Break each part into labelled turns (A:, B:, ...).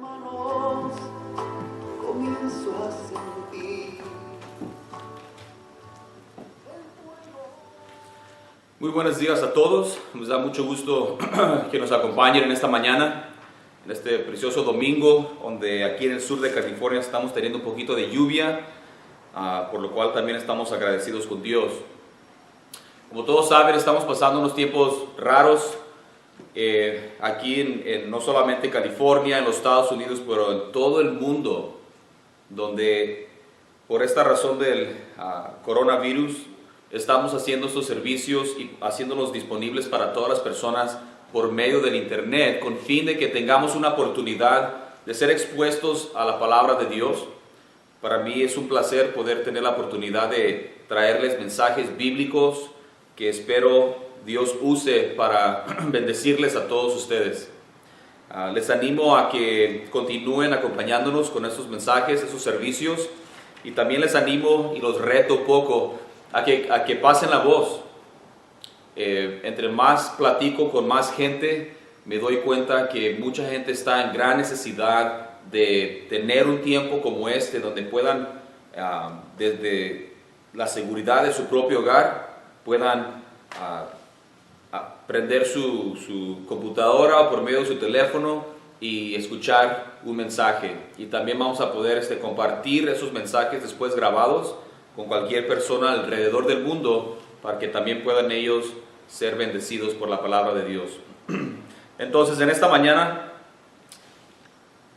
A: Manos, comienzo a sentir.
B: Muy buenos días a todos, nos da mucho gusto que nos acompañen en esta mañana, en este precioso domingo, donde aquí en el sur de California estamos teniendo un poquito de lluvia, por lo cual también estamos agradecidos con Dios. Como todos saben, estamos pasando unos tiempos raros aquí no solamente en California, en los Estados Unidos, pero en todo el mundo, donde por esta razón del coronavirus estamos haciendo estos servicios y haciéndolos disponibles para todas las personas por medio del internet, con fin de que tengamos una oportunidad de ser expuestos a la palabra de Dios. Para mí es un placer poder tener la oportunidad de traerles mensajes bíblicos que espero Dios use para bendecirles a todos ustedes. Les animo a que continúen acompañándonos con estos mensajes, esos servicios, y también les animo y los reto un poco a que pasen la voz. Entre más platico con más gente, me doy cuenta que mucha gente está en gran necesidad de tener un tiempo como este, donde puedan, desde la seguridad de su propio hogar, puedan prender su computadora o por medio de su teléfono y escuchar un mensaje. Y también vamos a poder compartir esos mensajes después grabados con cualquier persona alrededor del mundo, para que también puedan ellos ser bendecidos por la palabra de Dios. Entonces, en esta mañana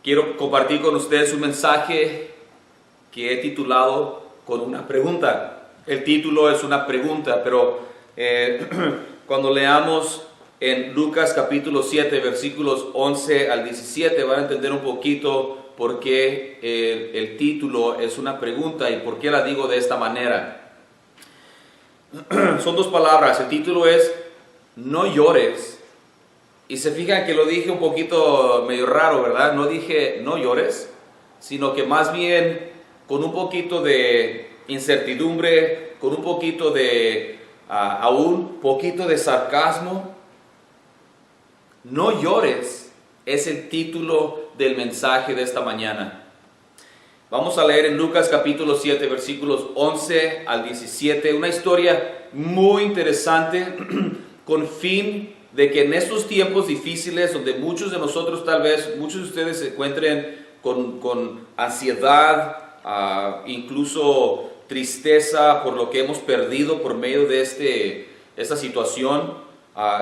B: quiero compartir con ustedes un mensaje que he titulado con una pregunta. El título es una pregunta, pero cuando leamos en Lucas capítulo 7, versículos 11 al 17, van a entender un poquito por qué el título es una pregunta y por qué la digo de esta manera. Son dos palabras. El título es "No llores", y se fijan que lo dije un poquito medio raro, ¿verdad? No dije "no llores", sino que más bien con un poquito de incertidumbre, con un poquito de aún poquito de sarcasmo. "No llores" es el título del mensaje de esta mañana. Vamos a leer en Lucas capítulo 7, versículos 11 al 17, una historia muy interesante con fin de que en estos tiempos difíciles, donde muchos de nosotros, tal vez muchos de ustedes se encuentren con ansiedad, incluso tristeza por lo que hemos perdido por medio de esta situación.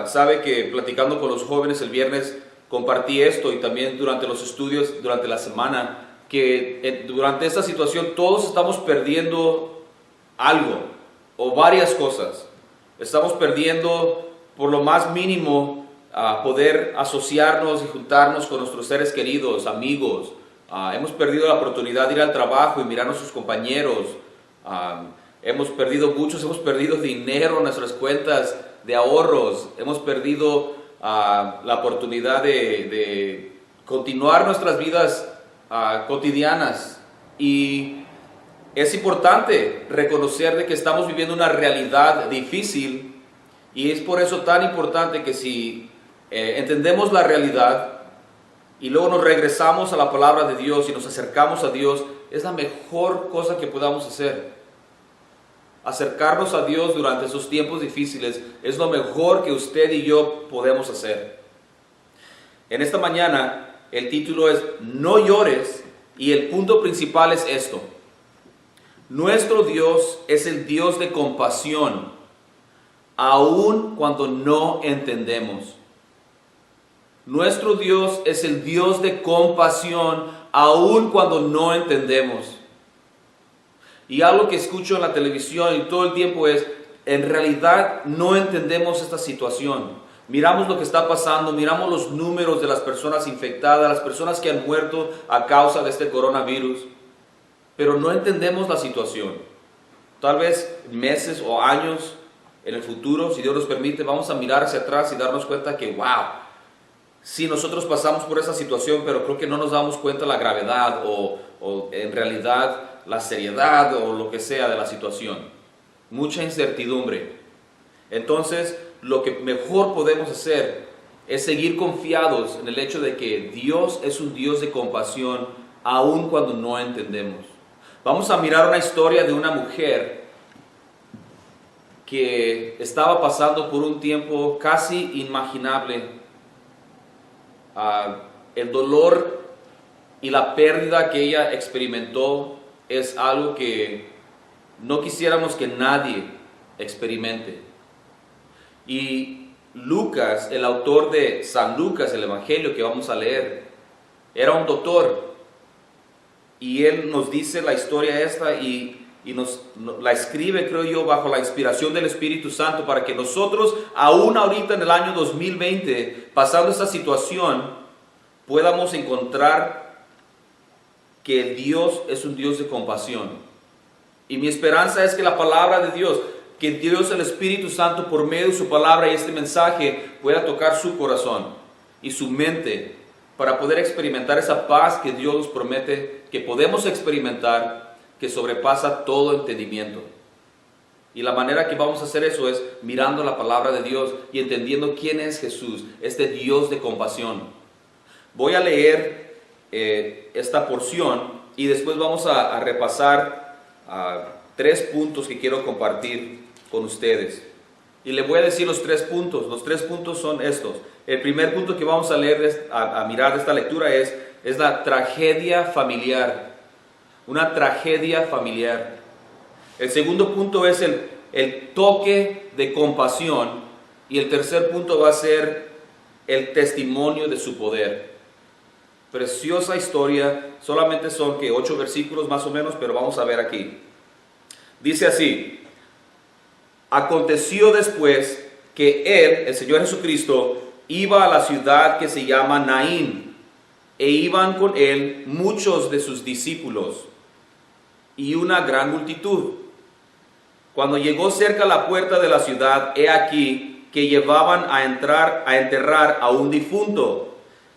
B: Sabe que platicando con los jóvenes el viernes compartí esto, y también durante los estudios durante la semana, que durante esta situación todos estamos perdiendo algo o varias cosas. Estamos perdiendo por lo más mínimo poder asociarnos y juntarnos con nuestros seres queridos, amigos. Hemos perdido la oportunidad de ir al trabajo y mirar a nuestros compañeros. Hemos perdido dinero en nuestras cuentas de ahorros. Hemos perdido la oportunidad de continuar nuestras vidas cotidianas, y es importante reconocer de que estamos viviendo una realidad difícil, y es por eso tan importante que si entendemos la realidad y luego nos regresamos a la palabra de Dios y nos acercamos a Dios, es la mejor cosa que podamos hacer. Acercarnos a Dios durante esos tiempos difíciles es lo mejor que usted y yo podemos hacer. En esta mañana el título es "No llores", y el punto principal es esto: nuestro Dios es el Dios de compasión, aun cuando no entendemos. Nuestro Dios es el Dios de compasión, aun cuando no entendemos. Y algo que escucho en la televisión y todo el tiempo es, en realidad no entendemos esta situación. Miramos lo que está pasando, miramos los números de las personas infectadas, las personas que han muerto a causa de este coronavirus, pero no entendemos la situación. Tal vez meses o años en el futuro, si Dios nos permite, vamos a mirar hacia atrás y darnos cuenta que, wow, sí, nosotros pasamos por esa situación, pero creo que no nos damos cuenta de la gravedad o en realidad la seriedad o lo que sea de la situación. Mucha incertidumbre. Entonces, lo que mejor podemos hacer es seguir confiados en el hecho de que Dios es un Dios de compasión, aun cuando no entendemos. Vamos a mirar una historia de una mujer que estaba pasando por un tiempo casi inimaginable. El dolor y la pérdida que ella experimentó es algo que no quisiéramos que nadie experimente. Y Lucas, el autor de San Lucas, el Evangelio que vamos a leer, era un doctor. Y él nos dice la historia esta y nos la escribe, creo yo, bajo la inspiración del Espíritu Santo, para que nosotros, aún ahorita en el año 2020, pasando esta situación, podamos encontrar que Dios es un Dios de compasión. Y mi esperanza es que la palabra de Dios, que Dios, el Espíritu Santo, por medio de su palabra y este mensaje, pueda tocar su corazón y su mente, para poder experimentar esa paz que Dios nos promete que podemos experimentar, que sobrepasa todo entendimiento. Y la manera que vamos a hacer eso es mirando la palabra de Dios y entendiendo quién es Jesús, este Dios de compasión. Voy a leer esta porción y después vamos a repasar 3 puntos que quiero compartir con ustedes. Y le voy a decir los 3 puntos. Los 3 puntos son estos. El primer punto que vamos a leer, a mirar de esta lectura es la tragedia familiar. Una tragedia familiar. El segundo punto es el toque de compasión. Y el tercer punto va a ser el testimonio de su poder. Preciosa historia. Solamente son 8 versículos más o menos, pero vamos a ver aquí. Dice así: aconteció después que él, el Señor Jesucristo, iba a la ciudad que se llama Naín, e iban con él muchos de sus discípulos y una gran multitud. Cuando llegó cerca a la puerta de la ciudad, he aquí que llevaban a enterrar a un difunto,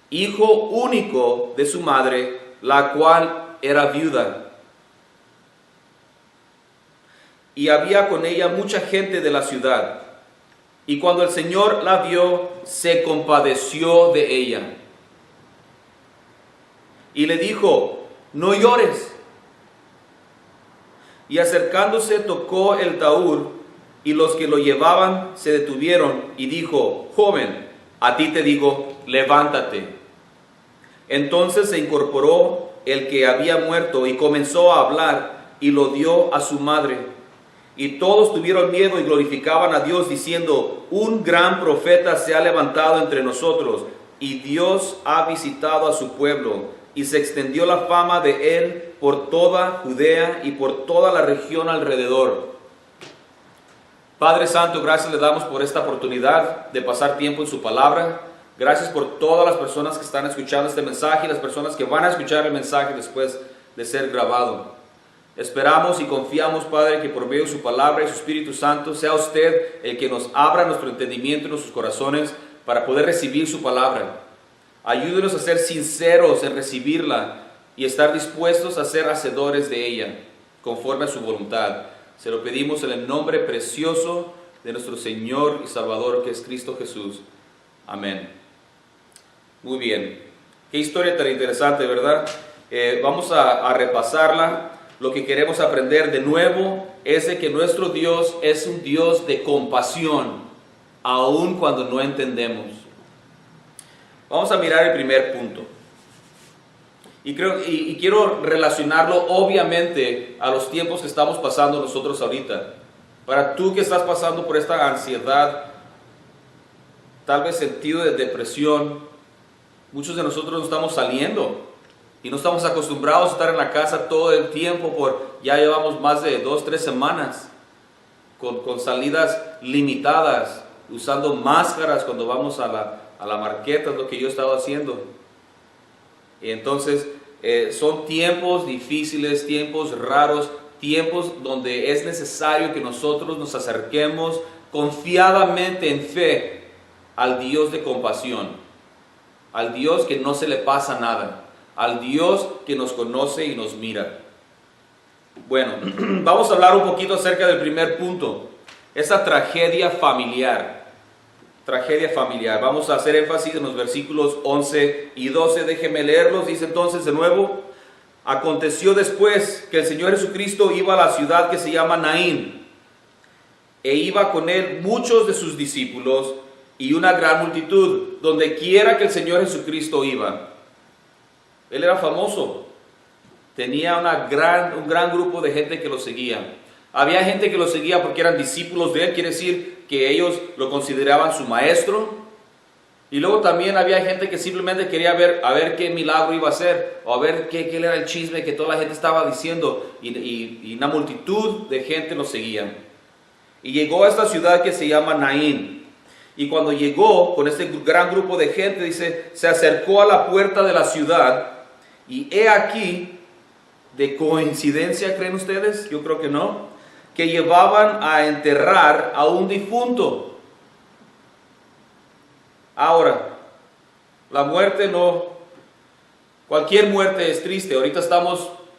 B: hijo único de su madre, la cual era viuda. Y había con ella mucha gente de la ciudad. Y cuando el Señor la vio, se compadeció de ella. Y le dijo: no llores. Y acercándose tocó el taúd, y los que lo llevaban se detuvieron, y dijo: joven, a ti te digo, levántate. Entonces se incorporó el que había muerto y comenzó a hablar, y lo dio a su madre. Y todos tuvieron miedo y glorificaban a Dios, diciendo: un gran profeta se ha levantado entre nosotros, y Dios ha visitado a su pueblo. Y se extendió la fama de él por toda Judea y por toda la región alrededor. Padre Santo, gracias le damos por esta oportunidad de pasar tiempo en su palabra. Gracias por todas las personas que están escuchando este mensaje y las personas que van a escuchar el mensaje después de ser grabado. Esperamos y confiamos, Padre, que por medio de su palabra y su Espíritu Santo sea usted el que nos abra nuestro entendimiento y nuestros corazones para poder recibir su palabra. Ayúdenos a ser sinceros en recibirla y estar dispuestos a ser hacedores de ella, conforme a su voluntad. Se lo pedimos en el nombre precioso de nuestro Señor y Salvador, que es Cristo Jesús. Amén. Muy bien. Qué historia tan interesante, ¿verdad? Vamos a repasarla. Lo que queremos aprender de nuevo es de que nuestro Dios es un Dios de compasión, aun cuando no entendemos. Vamos a mirar el primer punto. Y quiero relacionarlo obviamente a los tiempos que estamos pasando nosotros ahorita. Para tú que estás pasando por esta ansiedad, tal vez sentido de depresión, muchos de nosotros no estamos saliendo y no estamos acostumbrados a estar en la casa todo el tiempo. Ya llevamos más de 2-3 semanas con salidas limitadas, usando máscaras cuando vamos a la marqueta, es lo que yo he estado haciendo. Y entonces son tiempos difíciles, tiempos raros, tiempos donde es necesario que nosotros nos acerquemos confiadamente en fe al Dios de compasión, al Dios que no se le pasa nada, al Dios que nos conoce y nos mira. Bueno, vamos a hablar un poquito acerca del primer punto, esa tragedia familiar. tragedia familiar. Vamos a hacer énfasis en los versículos 11 y 12. Déjenme leerlos. Dice entonces de nuevo: aconteció después que el Señor Jesucristo iba a la ciudad que se llama Naín, e iba con él muchos de sus discípulos y una gran multitud, donde quiera que el Señor Jesucristo iba. Él era famoso, tenía un gran grupo de gente que lo seguía. Había gente que lo seguía porque eran discípulos de él, quiere decir que ellos lo consideraban su maestro. Y luego también había gente que simplemente quería ver a ver qué milagro iba a hacer, o a ver qué era el chisme que toda la gente estaba diciendo, y una multitud de gente lo seguía. Y llegó a esta ciudad que se llama Naín, y cuando llegó con este gran grupo de gente, dice, se acercó a la puerta de la ciudad, y he aquí, de coincidencia, ¿creen ustedes? Yo creo que no, que llevaban a enterrar a un difunto. Ahora, la muerte cualquier muerte es triste. Ahorita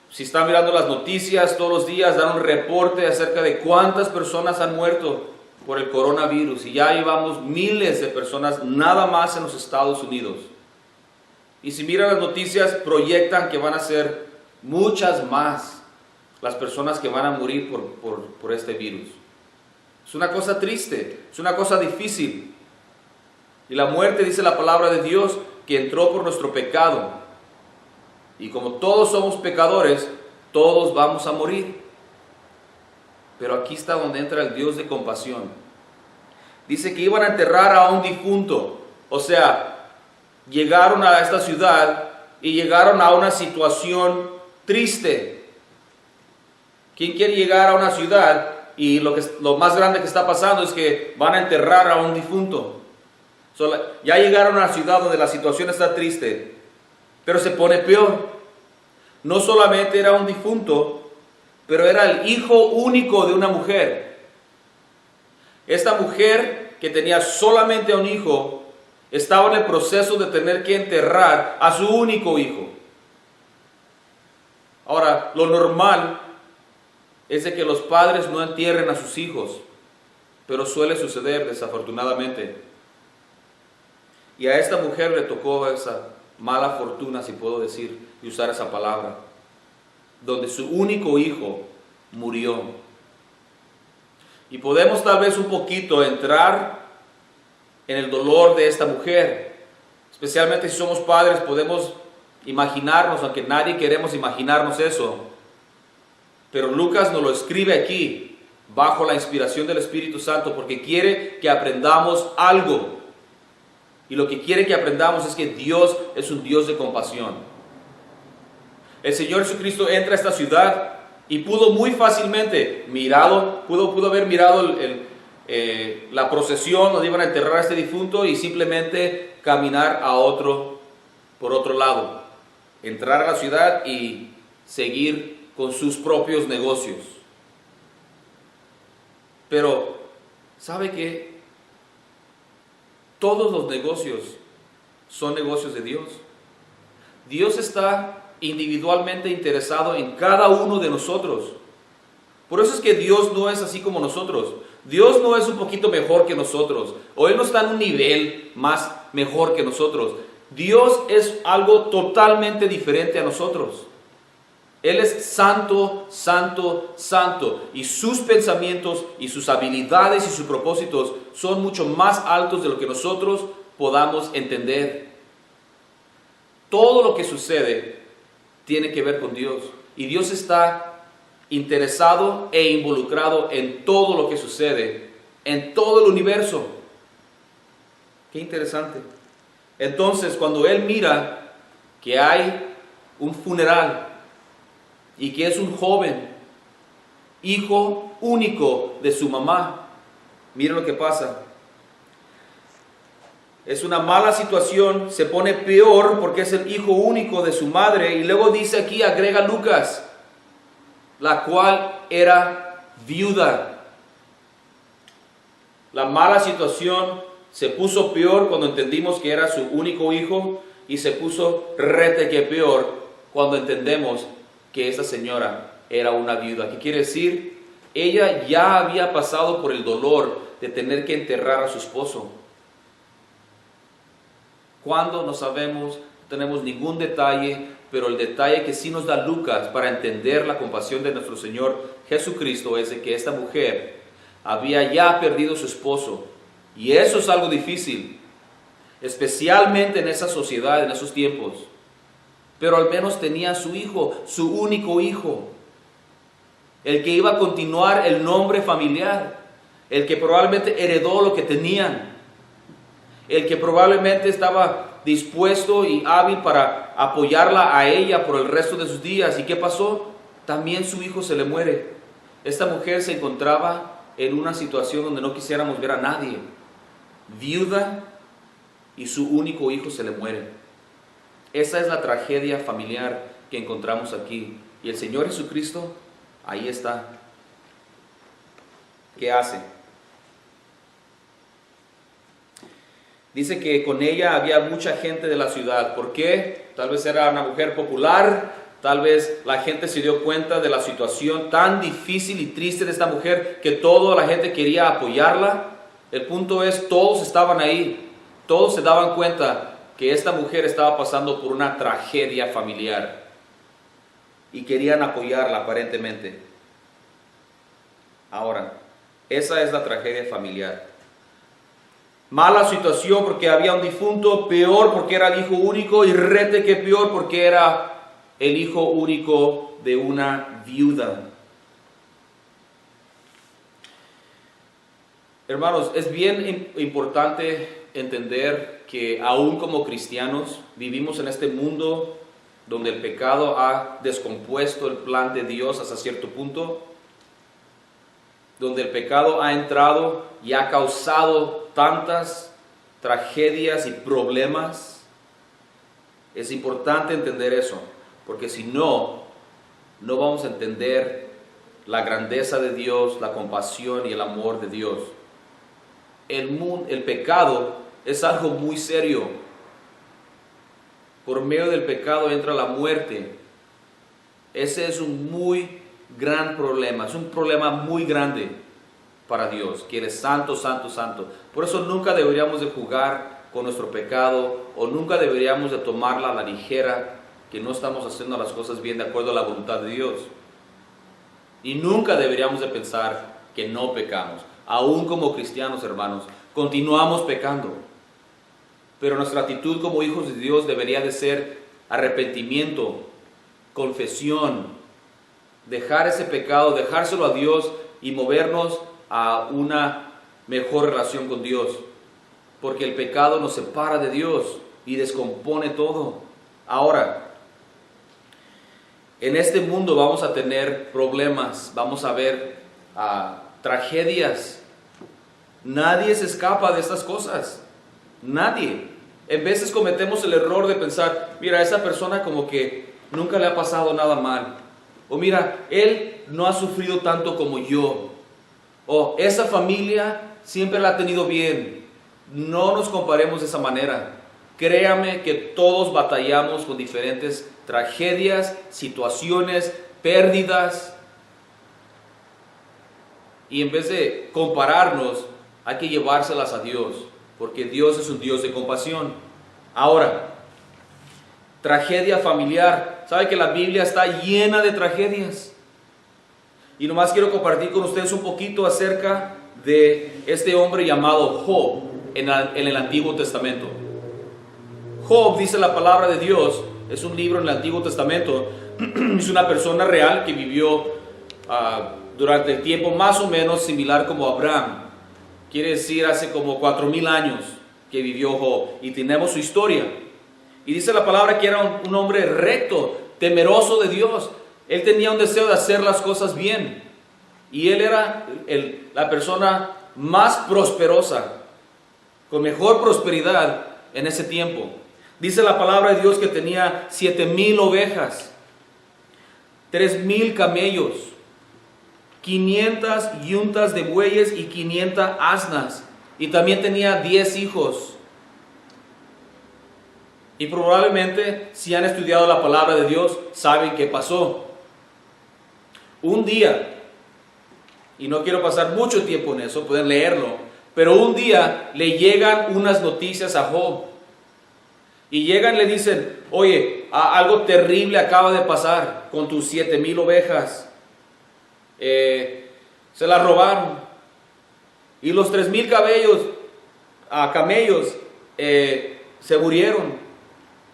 B: si están mirando las noticias todos los días, dan un reporte acerca de cuántas personas han muerto por el coronavirus. Y ya llevamos miles de personas nada más en los Estados Unidos. Y si miran las noticias, proyectan que van a ser muchas más las personas que van a morir por este virus. Es una cosa triste, es una cosa difícil. Y la muerte, dice la palabra de Dios, que entró por nuestro pecado. Y como todos somos pecadores, todos vamos a morir. Pero aquí está donde entra el Dios de compasión. Dice que iban a enterrar a un difunto. O sea, llegaron a esta ciudad y llegaron a una situación triste. ¿Quién quiere llegar a una ciudad y lo más grande que está pasando es que van a enterrar a un difunto? Ya llegaron a una ciudad donde la situación está triste, pero se pone peor. No solamente era un difunto, pero era el hijo único de una mujer. Esta mujer, que tenía solamente un hijo, estaba en el proceso de tener que enterrar a su único hijo. Ahora, lo normal es de que los padres no entierren a sus hijos, pero suele suceder desafortunadamente. Y a esta mujer le tocó esa mala fortuna, si puedo decir y usar esa palabra, donde su único hijo murió. Y podemos tal vez un poquito entrar en el dolor de esta mujer, especialmente si somos padres. Podemos imaginarnos, aunque nadie queremos imaginarnos eso, pero Lucas nos lo escribe aquí bajo la inspiración del Espíritu Santo, porque quiere que aprendamos algo. Y lo que quiere que aprendamos es que Dios es un Dios de compasión. El Señor Jesucristo entra a esta ciudad y pudo muy fácilmente pudo haber mirado la procesión donde iban a enterrar a este difunto y simplemente caminar por otro lado, entrar a la ciudad y seguir con sus propios negocios. Pero, ¿sabe qué? Todos los negocios son negocios de Dios. Dios está individualmente interesado en cada uno de nosotros. Por eso es que Dios no es así como nosotros. Dios no es un poquito mejor que nosotros, o Él no está en un nivel mejor que nosotros. Dios es algo totalmente diferente a nosotros. Él es santo, santo, santo, y sus pensamientos y sus habilidades y sus propósitos son mucho más altos de lo que nosotros podamos entender. Todo lo que sucede tiene que ver con Dios, y Dios está interesado e involucrado en todo lo que sucede, en todo el universo. Qué interesante. Entonces, cuando Él mira que hay un funeral y que es un joven, hijo único de su mamá, mira lo que pasa. Es una mala situación, se pone peor porque es el hijo único de su madre. Y luego dice aquí, agrega Lucas, la cual era viuda. La mala situación se puso peor cuando entendimos que era su único hijo, y se puso rete que peor cuando entendemos que esa señora era una viuda. ¿Qué quiere decir? Ella ya había pasado por el dolor de tener que enterrar a su esposo. ¿Cuándo? No sabemos, no tenemos ningún detalle, pero el detalle que sí nos da Lucas para entender la compasión de nuestro Señor Jesucristo es de que esta mujer había ya perdido a su esposo. Y eso es algo difícil, especialmente en esa sociedad, en esos tiempos. Pero al menos tenía a su hijo, su único hijo, el que iba a continuar el nombre familiar, el que probablemente heredó lo que tenían, el que probablemente estaba dispuesto y hábil para apoyarla a ella por el resto de sus días. ¿Y qué pasó? También su hijo se le muere. Esta mujer se encontraba en una situación donde no quisiéramos ver a nadie. Viuda, y su único hijo se le muere. Esa es la tragedia familiar que encontramos aquí. Y el Señor Jesucristo, ahí está. ¿Qué hace? Dice que con ella había mucha gente de la ciudad. ¿Por qué? Tal vez era una mujer popular, tal vez la gente se dio cuenta de la situación tan difícil y triste de esta mujer que toda la gente quería apoyarla. El punto es, todos estaban ahí, todos se daban cuenta que esta mujer estaba pasando por una tragedia familiar y querían apoyarla aparentemente. Ahora, esa es la tragedia familiar. Mala situación porque había un difunto, peor porque era el hijo único, y rete que peor porque era el hijo único de una viuda. Hermanos, es bien importante entender que aún como cristianos vivimos en este mundo donde el pecado ha descompuesto el plan de Dios hasta cierto punto, donde el pecado ha entrado y ha causado tantas tragedias y problemas. Es importante entender eso, porque si no, no vamos a entender la grandeza de Dios, la compasión y el amor de Dios. El pecado es algo muy serio. Por medio del pecado entra la muerte. Ese es un muy gran problema, es un problema muy grande para Dios, que Él es santo, santo, santo. Por eso nunca deberíamos de jugar con nuestro pecado, o nunca deberíamos de tomarla a la ligera, que no estamos haciendo las cosas bien de acuerdo a la voluntad de Dios. Y nunca deberíamos de pensar que no pecamos. Aún como cristianos, hermanos, continuamos pecando. Pero nuestra actitud como hijos de Dios debería de ser arrepentimiento, confesión, dejar ese pecado, dejárselo a Dios y movernos a una mejor relación con Dios. Porque el pecado nos separa de Dios y descompone todo. Ahora, en este mundo vamos a tener problemas, vamos a ver tragedias. Nadie se escapa de estas cosas. Nadie. En veces cometemos el error de pensar, mira, esa persona como que nunca le ha pasado nada mal. O mira, él no ha sufrido tanto como yo. O esa familia siempre la ha tenido bien. No nos comparemos de esa manera. Créame que todos batallamos con diferentes tragedias, situaciones, pérdidas. Y en vez de compararnos, hay que llevárselas a Dios, porque Dios es un Dios de compasión. Ahora, tragedia familiar. ¿Sabe que la Biblia está llena de tragedias? Y nomás quiero compartir con ustedes un poquito acerca de este hombre llamado Job en el Antiguo Testamento. Job, dice la palabra de Dios, es un libro en el Antiguo Testamento, es una persona real que vivió durante el tiempo más o menos similar como Abraham. Quiere decir hace como 4000 años que vivió Job, y tenemos su historia. Y dice la palabra que era un hombre recto, temeroso de Dios. Él tenía un deseo de hacer las cosas bien, y él era la persona más prosperosa, con mejor prosperidad en ese tiempo. Dice la palabra de Dios que tenía 7000 ovejas, 3000 camellos, 500 yuntas de bueyes y 500 asnas, y también tenía 10 hijos. Y probablemente, si han estudiado la palabra de Dios, saben qué pasó. Un día, y no quiero pasar mucho tiempo en eso, pueden leerlo, pero un día le llegan unas noticias a Job. Y llegan y le dicen, oye, algo terrible acaba de pasar con tus 7,000 ovejas. Se las robaron. Y los 3,000 camellos se murieron.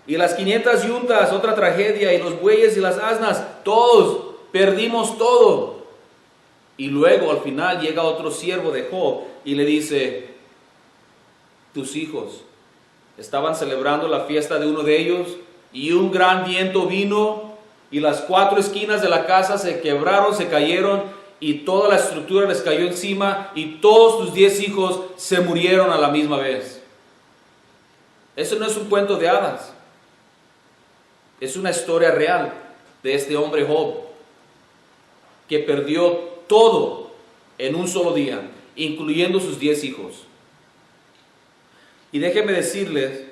B: Y las 500 yuntas, otra tragedia. Y los bueyes y las asnas, todos, perdimos todo. Y luego al final llega otro siervo de Job y le dice, tus hijos estaban celebrando la fiesta de uno de ellos y un gran viento vino y las 4 esquinas de la casa se quebraron, se cayeron y toda la estructura les cayó encima y todos tus 10 hijos se murieron a la misma vez. Eso no es un cuento de hadas. Es una historia real de este hombre Job que perdió todo en un solo día, incluyendo sus 10 hijos. Y déjenme decirles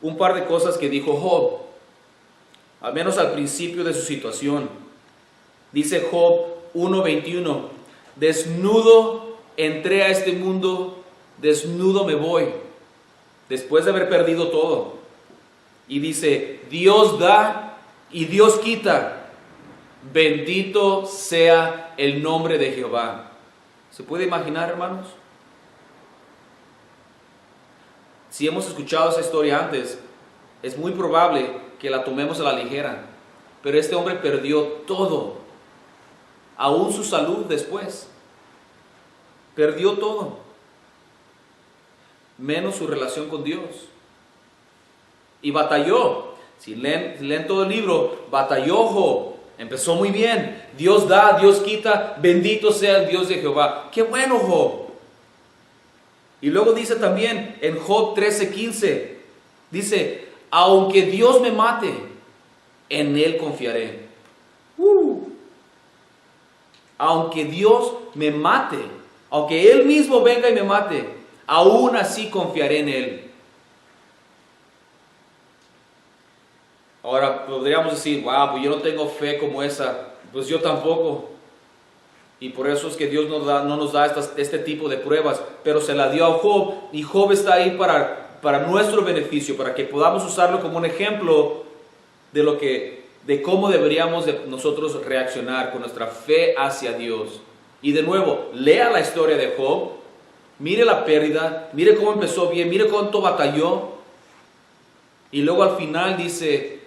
B: un par de cosas que dijo Job, al menos al principio de su situación. Dice Job 1:21, desnudo entré a este mundo, desnudo me voy, después de haber perdido todo. Y dice, Dios da y Dios quita, bendito sea el nombre de Jehová. ¿Se puede imaginar, hermanos? Si hemos escuchado esa historia antes, es muy probable que la tomemos a la ligera. Pero este hombre perdió todo, aún su salud después. Perdió todo, menos su relación con Dios. Y batalló. Si leen todo el libro, batalló Job. Empezó muy bien. Dios da, Dios quita, bendito sea el Dios de Jehová. ¡Qué bueno, Job! Y luego dice también en Job 13:15, dice, aunque Dios me mate, en Él confiaré. Aunque Dios me mate, aunque Él mismo venga y me mate, aún así confiaré en Él. Ahora podríamos decir, wow, pues yo no tengo fe como esa. Pues yo tampoco. Y por eso es que Dios no nos da este tipo de pruebas. Pero se la dio a Job. Y Job está ahí para nuestro beneficio. Para que podamos usarlo como un ejemplo de cómo deberíamos de nosotros reaccionar con nuestra fe hacia Dios. Y de nuevo, lea la historia de Job. Mire la pérdida. Mire cómo empezó bien. Mire cuánto batalló. Y luego al final dice,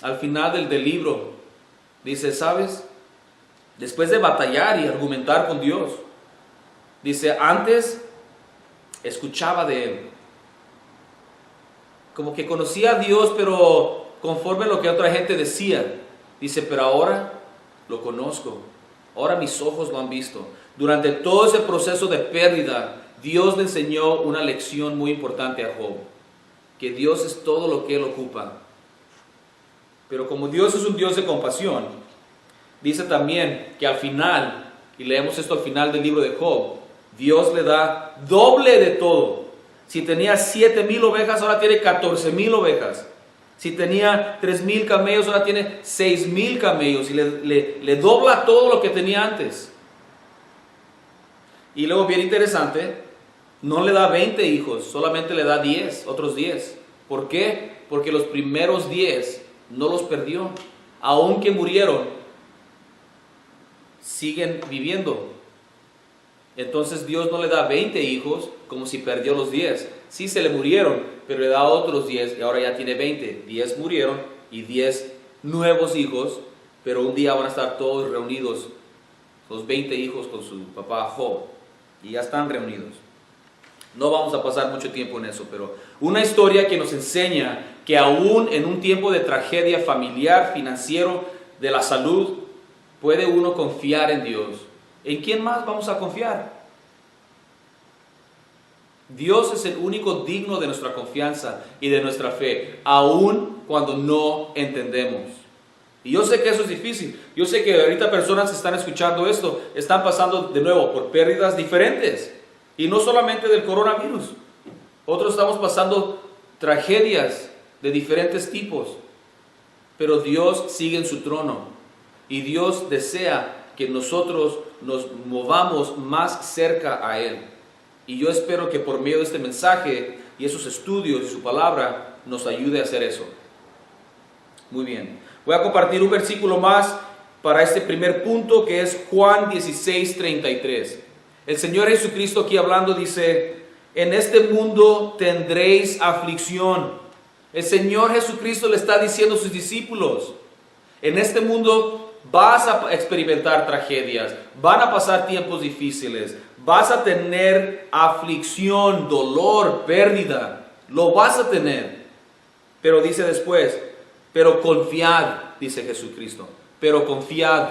B: al final del libro, dice, ¿sabes? Después de batallar y argumentar con Dios, dice, antes escuchaba de Él. Como que conocía a Dios, pero conforme a lo que otra gente decía. Dice, pero ahora lo conozco. Ahora mis ojos lo han visto. Durante todo ese proceso de pérdida, Dios le enseñó una lección muy importante a Job. Que Dios es todo lo que Él ocupa. Pero como Dios es un Dios de compasión, dice también que al final, y leemos esto al final del libro de Job, Dios le da doble de todo. Si tenía 7,000 ovejas, ahora tiene 14,000 ovejas. Si tenía 3,000 camellos, ahora tiene 6,000 camellos. Y le dobla todo lo que tenía antes. Y luego, bien interesante, no le da 20 hijos, solamente le da 10, otros 10. ¿Por qué? Porque los primeros 10 no los perdió. Aunque murieron, siguen viviendo. Entonces Dios no le da 20 hijos como si perdió los 10. Sí se le murieron, pero le da otros 10 y ahora ya tiene 20. 10 murieron y 10 nuevos hijos, pero un día van a estar todos reunidos, los 20 hijos con su papá Job, y ya están reunidos. No vamos a pasar mucho tiempo en eso, pero una historia que nos enseña que aún en un tiempo de tragedia familiar, financiero, de la salud, puede uno confiar en Dios. ¿En quién más vamos a confiar? Dios es el único digno de nuestra confianza y de nuestra fe, aun cuando no entendemos. Y yo sé que eso es difícil. Yo sé que ahorita personas que están escuchando esto están pasando de nuevo por pérdidas diferentes. Y no solamente del coronavirus. Otros estamos pasando tragedias de diferentes tipos. Pero Dios sigue en su trono. Y Dios desea que nosotros nos movamos más cerca a Él. Y yo espero que por medio de este mensaje y esos estudios y su palabra, nos ayude a hacer eso. Muy bien. Voy a compartir un versículo más para este primer punto, que es Juan 16:33. El Señor Jesucristo aquí hablando dice: en este mundo tendréis aflicción. El Señor Jesucristo le está diciendo a sus discípulos: en este mundo vas a experimentar tragedias, van a pasar tiempos difíciles, vas a tener aflicción, dolor, pérdida, lo vas a tener. Pero dice después: pero confiad, dice Jesucristo, pero confiad,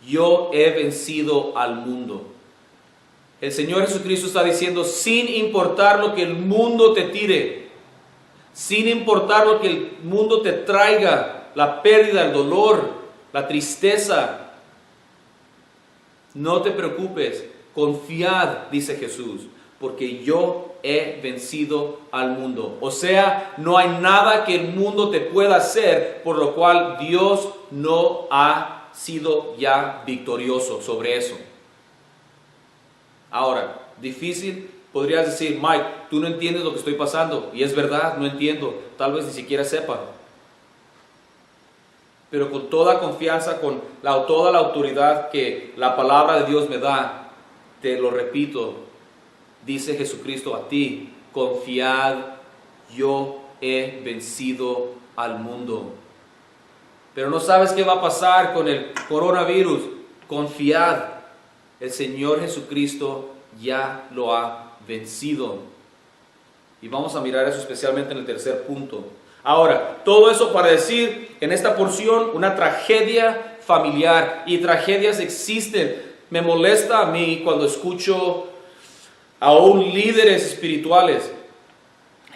B: yo he vencido al mundo. El Señor Jesucristo está diciendo, sin importar lo que el mundo te tire, sin importar lo que el mundo te traiga, la pérdida, el dolor, la tristeza, no te preocupes, confiad, dice Jesús, porque yo he vencido al mundo. O sea, no hay nada que el mundo te pueda hacer por lo cual Dios no ha sido ya victorioso sobre eso. Ahora, difícil, podrías decir: Mike, tú no entiendes lo que estoy pasando. Y es verdad, no entiendo, tal vez ni siquiera sepa. Pero con toda confianza, con toda la autoridad que la palabra de Dios me da, te lo repito, dice Jesucristo a ti: confiad, yo he vencido al mundo. Pero no sabes qué va a pasar con el coronavirus. Confiad, el Señor Jesucristo ya lo ha vencido. Y vamos a mirar eso especialmente en el tercer punto. Ahora, todo eso para decir, en esta porción, una tragedia familiar. Y tragedias existen. Me molesta a mí cuando escucho aún líderes espirituales: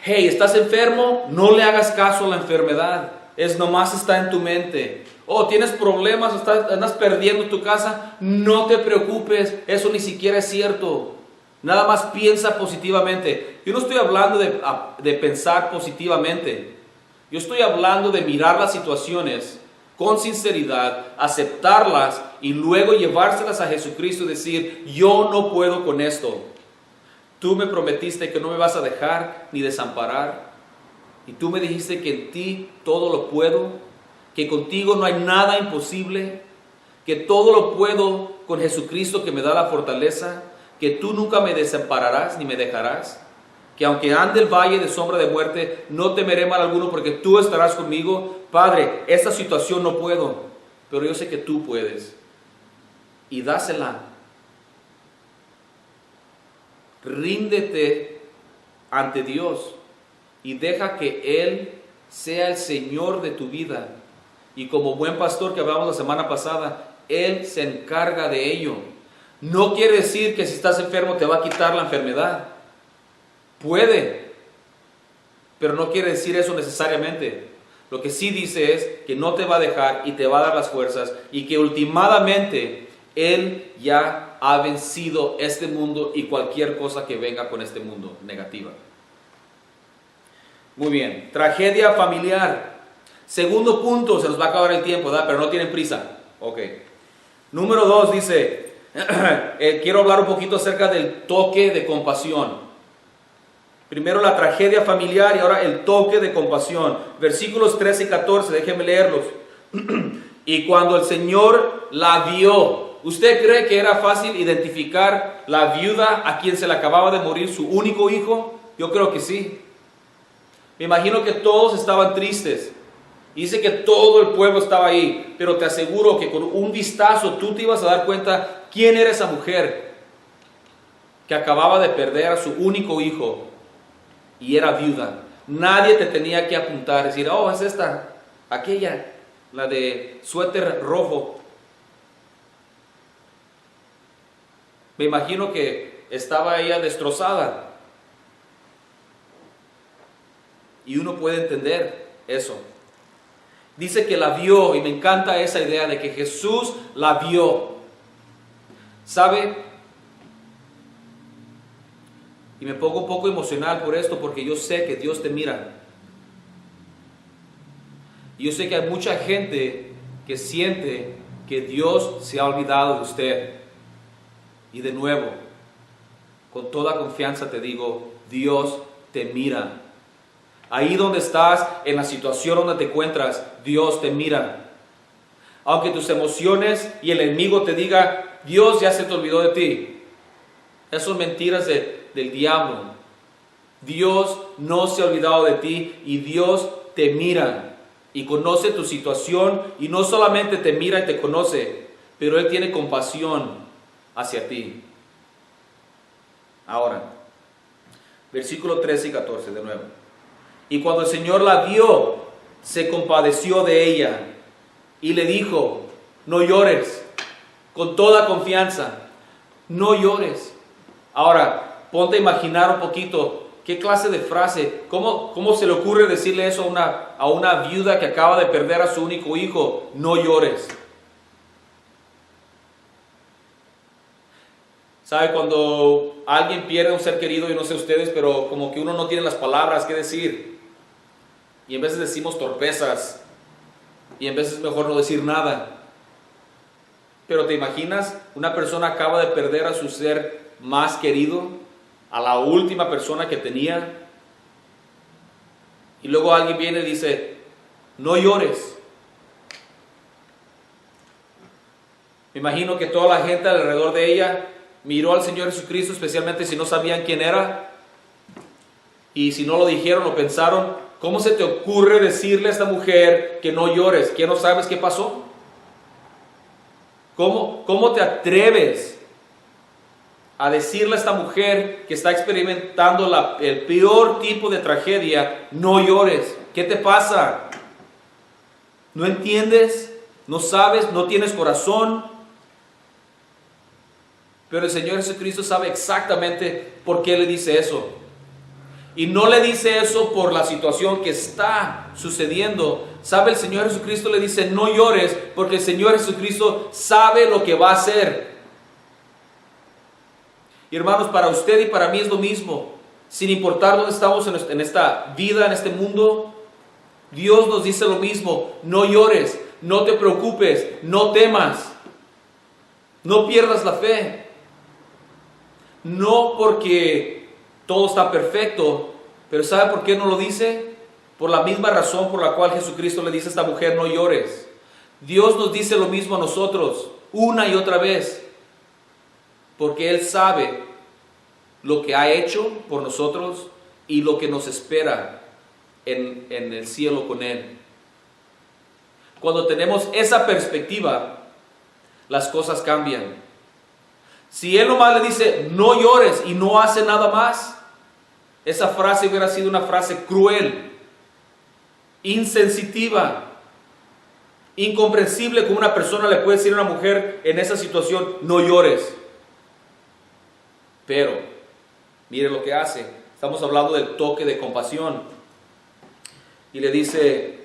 B: hey, ¿estás enfermo? No le hagas caso a la enfermedad, nomás está en tu mente. Oh, ¿tienes problemas? ¿Andas perdiendo tu casa? No te preocupes, eso ni siquiera es cierto. Nada más piensa positivamente. Yo no estoy hablando de pensar positivamente. Yo estoy hablando de mirar las situaciones con sinceridad, aceptarlas y luego llevárselas a Jesucristo y decir: yo no puedo con esto. Tú me prometiste que no me vas a dejar ni desamparar. Y tú me dijiste que en ti todo lo puedo, que contigo no hay nada imposible, que todo lo puedo con Jesucristo que me da la fortaleza, que tú nunca me desampararás ni me dejarás, que aunque ande el valle de sombra de muerte, no temeré mal alguno porque tú estarás conmigo. Padre, esta situación no puedo, pero yo sé que tú puedes. Y dásela. Ríndete ante Dios y deja que Él sea el Señor de tu vida. Y como buen pastor que hablamos la semana pasada, Él se encarga de ello. No quiere decir que si estás enfermo te va a quitar la enfermedad. Puede, pero no quiere decir eso necesariamente. Lo que sí dice es que no te va a dejar y te va a dar las fuerzas, y que últimamente Él ya ha vencido este mundo y cualquier cosa que venga con este mundo negativa. Muy bien, tragedia familiar. Segundo punto, se nos va a acabar el tiempo, ¿verdad? Pero no tienen prisa. Ok. Número 2 dice, quiero hablar un poquito acerca del toque de compasión. Primero la tragedia familiar y ahora el toque de compasión. Versículos 13 y 14, déjenme leerlos. Y cuando el Señor la vio, ¿usted cree que era fácil identificar la viuda a quien se le acababa de morir su único hijo? Yo creo que sí. Me imagino que todos estaban tristes. Dice que todo el pueblo estaba ahí, pero te aseguro que con un vistazo tú te ibas a dar cuenta quién era esa mujer que acababa de perder a su único hijo y era viuda. Nadie te tenía que apuntar, decir, oh, es esta, aquella, la de suéter rojo. Me imagino que estaba ella destrozada. Y uno puede entender eso. Dice que la vio, y me encanta esa idea de que Jesús la vio. ¿Sabe? Y me pongo un poco emocional por esto, porque yo sé que Dios te mira. Y yo sé que hay mucha gente que siente que Dios se ha olvidado de usted. Y de nuevo, con toda confianza te digo, Dios te mira. Ahí donde estás, en la situación donde te encuentras, Dios te mira. Aunque tus emociones y el enemigo te diga, Dios ya se te olvidó de ti. Esas son mentiras del diablo. Dios no se ha olvidado de ti y Dios te mira y conoce tu situación, y no solamente te mira y te conoce, pero Él tiene compasión hacia ti. Ahora, versículo 13 y 14 de nuevo. Y cuando el Señor la vio, se compadeció de ella y le dijo, no llores, con toda confianza, no llores. Ahora, ponte a imaginar un poquito, ¿qué clase de frase? ¿Cómo se le ocurre decirle eso a una viuda que acaba de perder a su único hijo? No llores. ¿Sabe? Cuando alguien pierde a un ser querido, yo no sé ustedes, pero como que uno no tiene las palabras que decir. Y en veces decimos torpezas. Y en veces es mejor no decir nada. Pero ¿te imaginas? Una persona acaba de perder a su ser más querido, a la última persona que tenía. Y luego alguien viene y dice, no llores. Me imagino que toda la gente alrededor de ella miró al Señor Jesucristo, especialmente si no sabían quién era. Y si no lo dijeron o pensaron, ¿cómo se te ocurre decirle a esta mujer que no llores? ¿Que no sabes qué pasó? ¿Cómo te atreves a decirle a esta mujer que está experimentando el peor tipo de tragedia, no llores? ¿Qué te pasa? ¿No entiendes? ¿No sabes? ¿No tienes corazón? Pero el Señor Jesucristo sabe exactamente por qué le dice eso. Y no le dice eso por la situación que está sucediendo. Sabe, el Señor Jesucristo le dice, no llores, porque el Señor Jesucristo sabe lo que va a hacer. Y hermanos, para usted y para mí es lo mismo. Sin importar dónde estamos en esta vida, en este mundo, Dios nos dice lo mismo. No llores, no te preocupes, no temas, no pierdas la fe. No porque todo está perfecto, pero ¿sabe por qué no lo dice? Por la misma razón por la cual Jesucristo le dice a esta mujer, no llores. Dios nos dice lo mismo a nosotros, una y otra vez, porque Él sabe lo que ha hecho por nosotros y lo que nos espera en el cielo con Él. Cuando tenemos esa perspectiva, las cosas cambian. Si Él nomás le dice, no llores, y no hace nada más, esa frase hubiera sido una frase cruel, insensitiva, incomprensible, como una persona le puede decir a una mujer en esa situación, no llores. Pero, mire lo que hace. Estamos hablando del toque de compasión. Y le dice,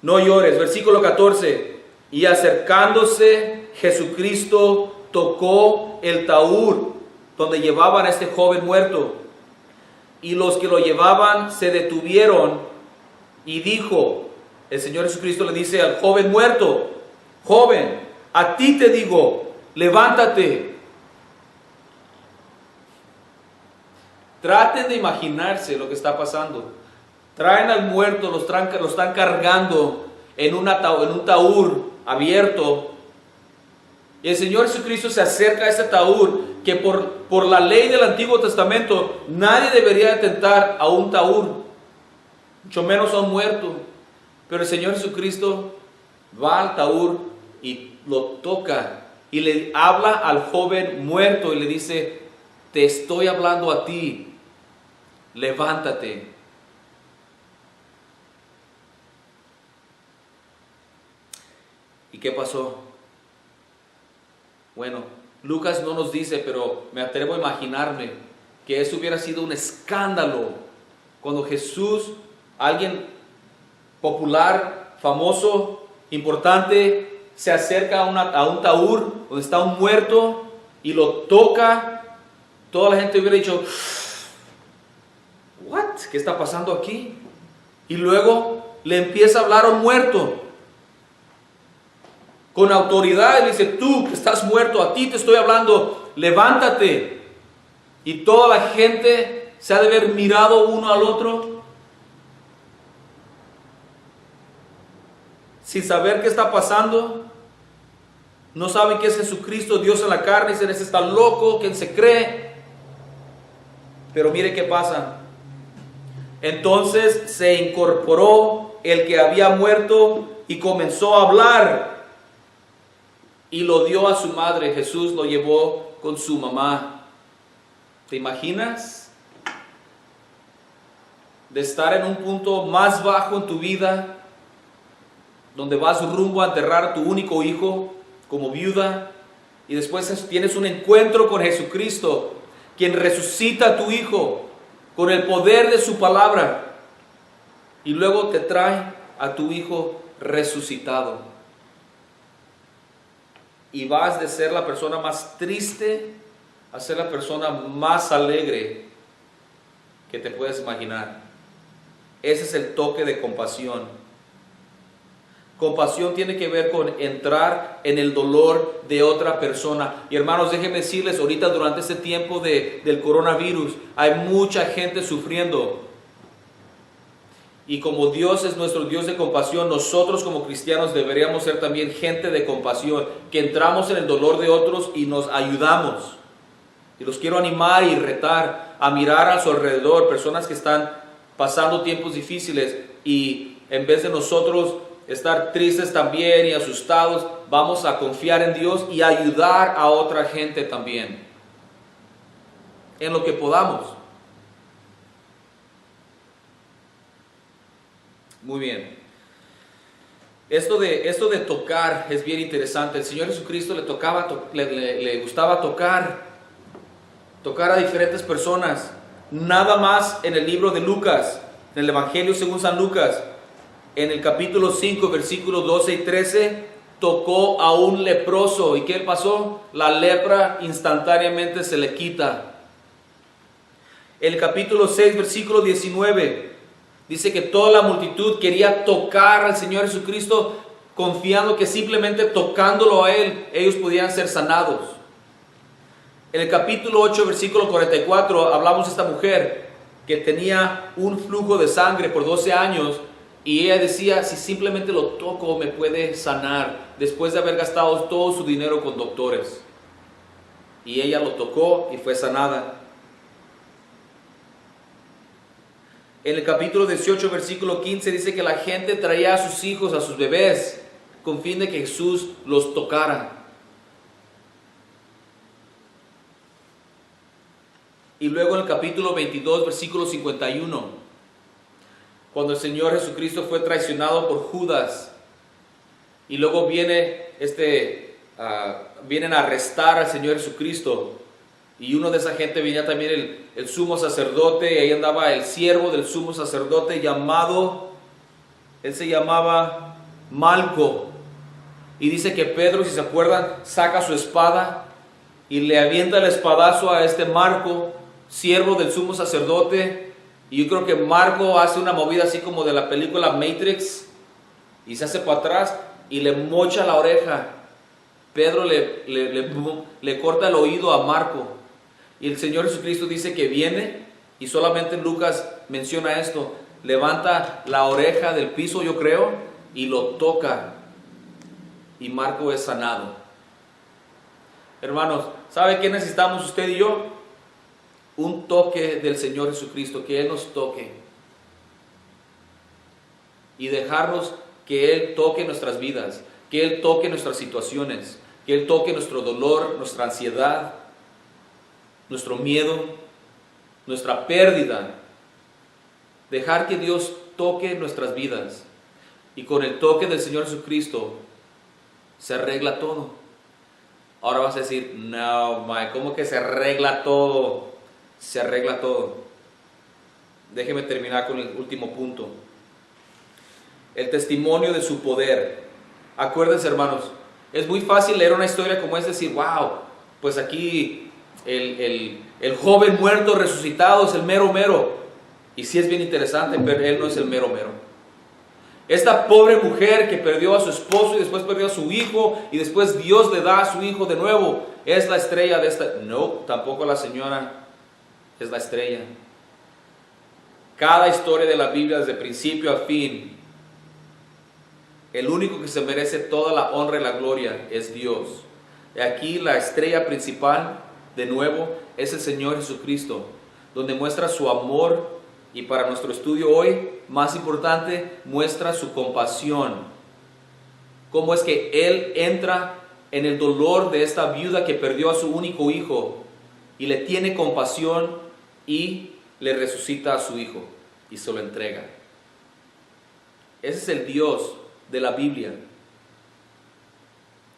B: no llores. Versículo 14. Y acercándose, Jesucristo tocó el taúd donde llevaban a este joven muerto. Y los que lo llevaban se detuvieron y dijo, el Señor Jesucristo le dice al joven muerto, joven, a ti te digo, levántate. Traten de imaginarse lo que está pasando. Traen al muerto, lo están cargando en un taúd abierto. Y el Señor Jesucristo se acerca a ese taúd que por la ley del Antiguo Testamento nadie debería tentar a un taúd, mucho menos a un muerto. Pero el Señor Jesucristo va al taúd y lo toca y le habla al joven muerto y le dice, te estoy hablando a ti, levántate. ¿Y qué pasó? Bueno, Lucas no nos dice, pero me atrevo a imaginarme que eso hubiera sido un escándalo cuando Jesús, alguien popular, famoso, importante, se acerca a un taúd donde está un muerto y lo toca. Toda la gente hubiera dicho, ¿what? ¿Qué está pasando aquí? Y luego le empieza a hablar a un muerto con autoridad y le dice, tú que estás muerto, a ti te estoy hablando, levántate. Y toda la gente se ha de haber mirado uno al otro sin saber qué está pasando. No saben qué es Jesucristo, Dios en la carne. Dicen, ese está loco, ¿quién se cree? Pero mire qué pasa. Entonces se incorporó el que había muerto y comenzó a hablar. Y lo dio a su madre. Jesús lo llevó con su mamá. ¿Te imaginas? De estar en un punto más bajo en tu vida, donde vas rumbo a enterrar a tu único hijo como viuda, y después tienes un encuentro con Jesucristo, quien resucita a tu hijo con el poder de su palabra, y luego te trae a tu hijo resucitado. Y vas de ser la persona más triste a ser la persona más alegre que te puedes imaginar. Ese es el toque de compasión. Compasión tiene que ver con entrar en el dolor de otra persona. Y hermanos, déjenme decirles, ahorita durante este tiempo del coronavirus, hay mucha gente sufriendo. Y como Dios es nuestro Dios de compasión, nosotros como cristianos deberíamos ser también gente de compasión, que entramos en el dolor de otros y nos ayudamos. Y los quiero animar y retar a mirar a su alrededor, personas que están pasando tiempos difíciles, y en vez de nosotros estar tristes también y asustados, vamos a confiar en Dios y ayudar a otra gente también, en lo que podamos. Muy bien. Esto de tocar es bien interesante. El Señor Jesucristo le gustaba tocar a diferentes personas. Nada más en el libro de Lucas, en el Evangelio según San Lucas, en el capítulo 5, versículos 12 y 13, tocó a un leproso. ¿Y qué pasó? La lepra instantáneamente se le quita. El capítulo 6, versículo 19, dice que toda la multitud quería tocar al Señor Jesucristo, confiando que simplemente tocándolo a Él, ellos podían ser sanados. En el capítulo 8, versículo 44, hablamos de esta mujer que tenía un flujo de sangre por 12 años, y ella decía, si simplemente lo toco me puede sanar, después de haber gastado todo su dinero con doctores. Y ella lo tocó y fue sanada. En el capítulo 18, versículo 15, dice que la gente traía a sus hijos, a sus bebés, con fin de que Jesús los tocara. Y luego en el capítulo 22, versículo 51, cuando el Señor Jesucristo fue traicionado por Judas, y luego vienen a arrestar al Señor Jesucristo, y uno de esa gente venía también el sumo sacerdote, y ahí andaba el siervo del sumo sacerdote él se llamaba Malco, y dice que Pedro, si se acuerdan, saca su espada y le avienta el espadazo a este Marco, siervo del sumo sacerdote, y yo creo que Marco hace una movida así como de la película Matrix, y se hace para atrás y le mocha la oreja. Pedro le corta el oído a Marco, y el Señor Jesucristo dice que viene, y solamente Lucas menciona esto, levanta la oreja del piso, yo creo, y lo toca, y Marco es sanado. Hermanos, ¿sabe qué necesitamos usted y yo? Un toque del Señor Jesucristo, que Él nos toque y dejarnos que Él toque nuestras vidas, que Él toque nuestras situaciones, que Él toque nuestro dolor, nuestra ansiedad, nuestro miedo, nuestra pérdida. Dejar que Dios toque nuestras vidas, y con el toque del Señor Jesucristo se arregla todo. Ahora vas a decir, no, Mike, ¿cómo que se arregla todo? Se arregla todo. Déjeme terminar con el último punto. El testimonio de su poder. Acuérdense, hermanos, es muy fácil leer una historia como esta y decir, wow, pues aquí el joven muerto resucitado es el mero mero. Y sí es bien interesante, pero él no es el mero mero. Esta pobre mujer que perdió a su esposo y después perdió a su hijo, y después Dios le da a su hijo de nuevo, es la estrella de esta. No, tampoco la señora es la estrella. Cada historia de la Biblia, desde principio a fin, El único que se merece toda la honra y la gloria es Dios. Y aquí la estrella principal, de nuevo, es el Señor Jesucristo, donde muestra su amor y para nuestro estudio hoy, más importante, muestra su compasión. Cómo es que Él entra en el dolor de esta viuda que perdió a su único hijo y le tiene compasión y le resucita a su hijo y se lo entrega. Ese es el Dios de la Biblia.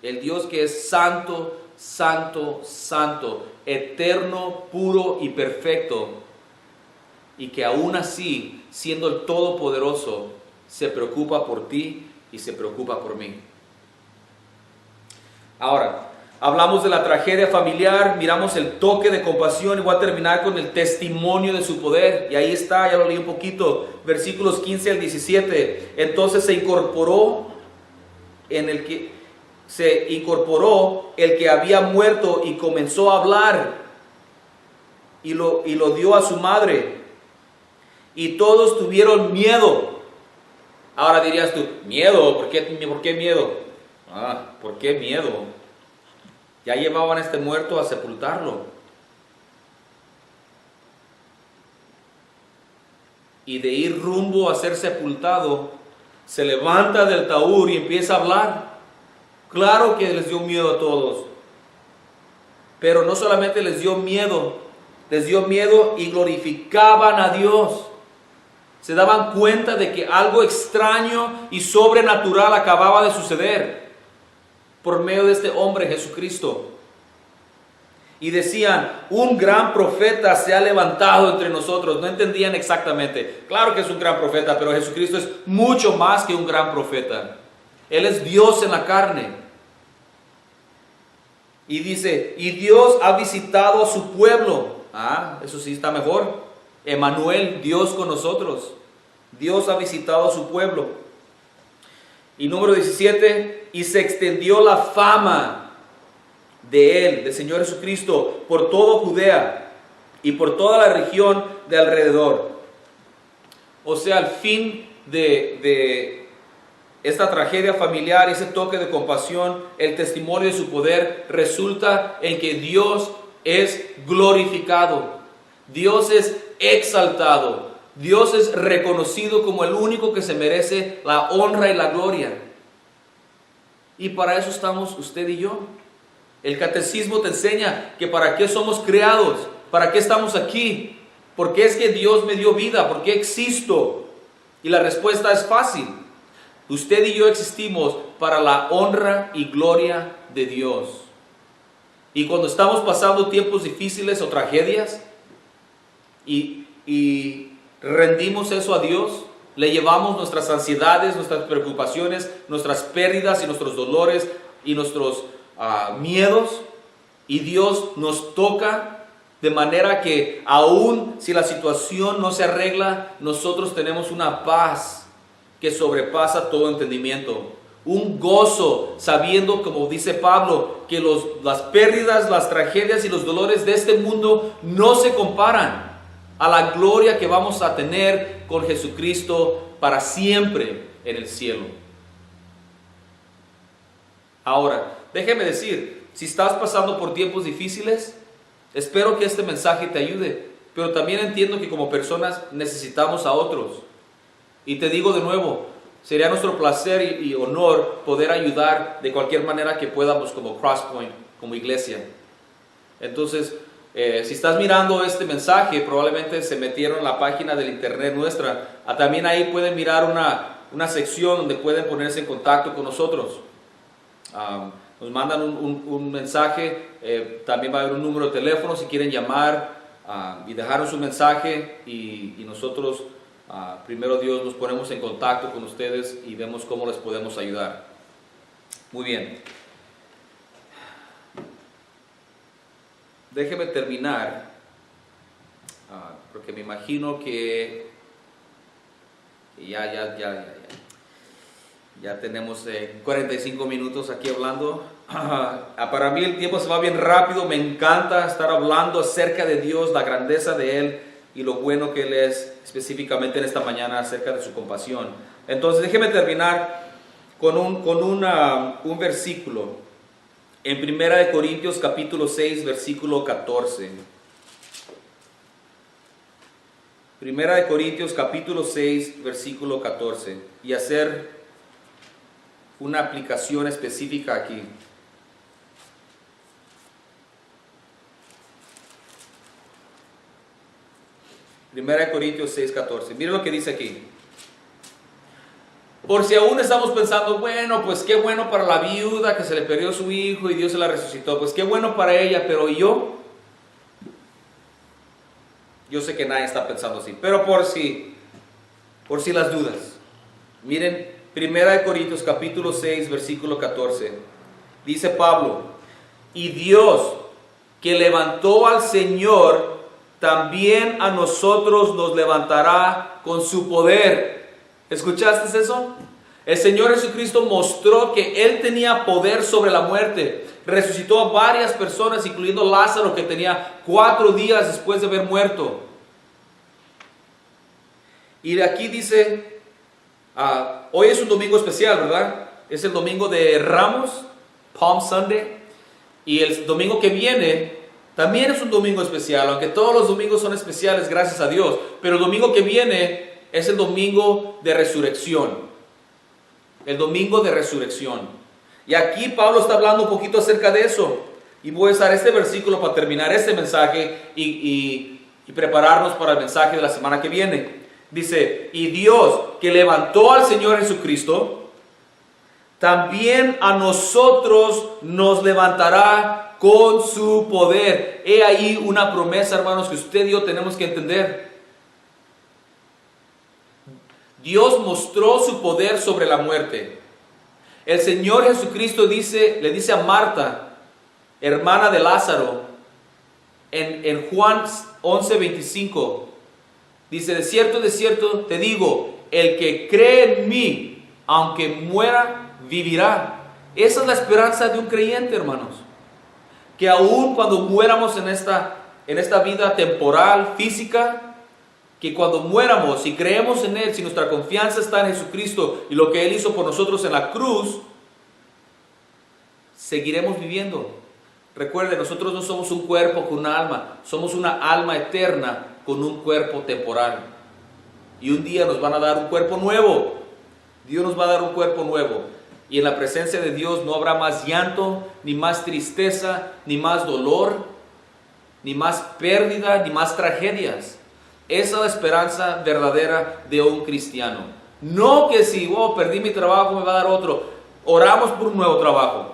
B: El Dios que es santo, santo, santo, eterno, puro y perfecto, y que aún así, siendo el Todopoderoso, se preocupa por ti y se preocupa por mí. Ahora, hablamos de la tragedia familiar, miramos el toque de compasión y voy a terminar con el testimonio de su poder. Y ahí está, ya lo leí un poquito, versículos 15 al 17. Entonces se incorporó el que había muerto y comenzó a hablar y lo dio a su madre. Y todos tuvieron miedo. Ahora dirías tú, ¿miedo? ¿Por qué miedo? ¿Por qué miedo? Ya llevaban a este muerto a sepultarlo. Y de ir rumbo a ser sepultado, se levanta del ataúd y empieza a hablar. Claro que les dio miedo a todos. Pero no solamente les dio miedo y glorificaban a Dios. Se daban cuenta de que algo extraño y sobrenatural acababa de suceder por medio de este hombre Jesucristo. Y decían, un gran profeta se ha levantado entre nosotros. No entendían exactamente. Claro que es un gran profeta, pero Jesucristo es mucho más que un gran profeta. Él es Dios en la carne. Y dice, y Dios ha visitado a su pueblo. Eso sí está mejor. Emmanuel, Dios con nosotros. Dios ha visitado a su pueblo. Y número 17, y se extendió la fama de Él, del Señor Jesucristo, por todo Judea y por toda la región de alrededor. O sea, al fin de esta tragedia familiar, ese toque de compasión, el testimonio de su poder, resulta en que Dios es glorificado, Dios es exaltado, Dios es reconocido como el único que se merece la honra y la gloria. Y para eso estamos usted y yo. El catecismo te enseña que para qué somos creados, para qué estamos aquí, por qué es que Dios me dio vida, por qué existo. Y la respuesta es fácil. Usted y yo existimos para la honra y gloria de Dios. Y cuando estamos pasando tiempos difíciles o tragedias y rendimos eso a Dios, le llevamos nuestras ansiedades, nuestras preocupaciones, nuestras pérdidas y nuestros dolores y nuestros miedos, y Dios nos toca de manera que aun si la situación no se arregla, nosotros tenemos una paz que sobrepasa todo entendimiento, un gozo sabiendo, como dice Pablo, que las pérdidas, las tragedias y los dolores de este mundo no se comparan a la gloria que vamos a tener con Jesucristo para siempre en el cielo. Ahora, déjeme decir, si estás pasando por tiempos difíciles, espero que este mensaje te ayude, pero también entiendo que como personas necesitamos a otros. Y te digo de nuevo, sería nuestro placer y honor poder ayudar de cualquier manera que podamos como Crosspoint, como iglesia. Entonces, si estás mirando este mensaje, probablemente se metieron en la página del internet nuestra. También ahí pueden mirar una sección donde pueden ponerse en contacto con nosotros. Nos mandan un mensaje, también va a haber un número de teléfono si quieren llamar y dejaron su mensaje y nosotros, primero Dios, nos ponemos en contacto con ustedes y vemos cómo les podemos ayudar. Muy bien. Déjeme terminar, porque me imagino que ya tenemos 45 minutos aquí hablando. Para mí el tiempo se va bien rápido. Me encanta estar hablando acerca de Dios, la grandeza de Él y lo bueno que Él es, específicamente en esta mañana acerca de su compasión. Entonces déjeme terminar con un versículo en 1 Corintios capítulo 6, versículo 14. 1 Corintios capítulo 6, versículo 14. Y hacer una aplicación específica aquí. 1 Corintios 6, 14. Mire lo que dice aquí. Por si aún estamos pensando, bueno, pues qué bueno para la viuda que se le perdió su hijo y Dios se la resucitó. Pues qué bueno para ella, pero yo sé que nadie está pensando así. Pero por si las dudas. Miren, 1 Corintios capítulo 6, versículo 14. Dice Pablo, y Dios que levantó al Señor, también a nosotros nos levantará con su poder. ¿Escuchaste eso? El Señor Jesucristo mostró que Él tenía poder sobre la muerte. Resucitó a varias personas, incluyendo Lázaro, que tenía 4 días después de haber muerto. Y de aquí dice, hoy es un domingo especial, ¿verdad? Es el domingo de Ramos, Palm Sunday. Y el domingo que viene también es un domingo especial, aunque todos los domingos son especiales, gracias a Dios. Pero el domingo que viene es el domingo de resurrección. El domingo de resurrección. Y aquí Pablo está hablando un poquito acerca de eso. Y voy a usar este versículo para terminar este mensaje y prepararnos para el mensaje de la semana que viene. Dice, y Dios que levantó al Señor Jesucristo, también a nosotros nos levantará con su poder. He ahí una promesa, hermanos, que usted y yo tenemos que entender. Dios mostró su poder sobre la muerte. El Señor Jesucristo le dice a Marta, hermana de Lázaro, en Juan 11:25, dice, de cierto te digo, el que cree en mí, aunque muera, vivirá. Esa es la esperanza de un creyente, hermanos. Que aún cuando muéramos en esta vida temporal, física, que cuando muéramos y creemos en Él, si nuestra confianza está en Jesucristo y lo que Él hizo por nosotros en la cruz, seguiremos viviendo. Recuerden, nosotros no somos un cuerpo con un alma, somos una alma eterna con un cuerpo temporal. Y un día nos van a dar un cuerpo nuevo. Dios nos va a dar un cuerpo nuevo. Y en la presencia de Dios no habrá más llanto, ni más tristeza, ni más dolor, ni más pérdida, ni más tragedias. Esa es la esperanza verdadera de un cristiano. No que si perdí mi trabajo me va a dar otro. Oramos por un nuevo trabajo.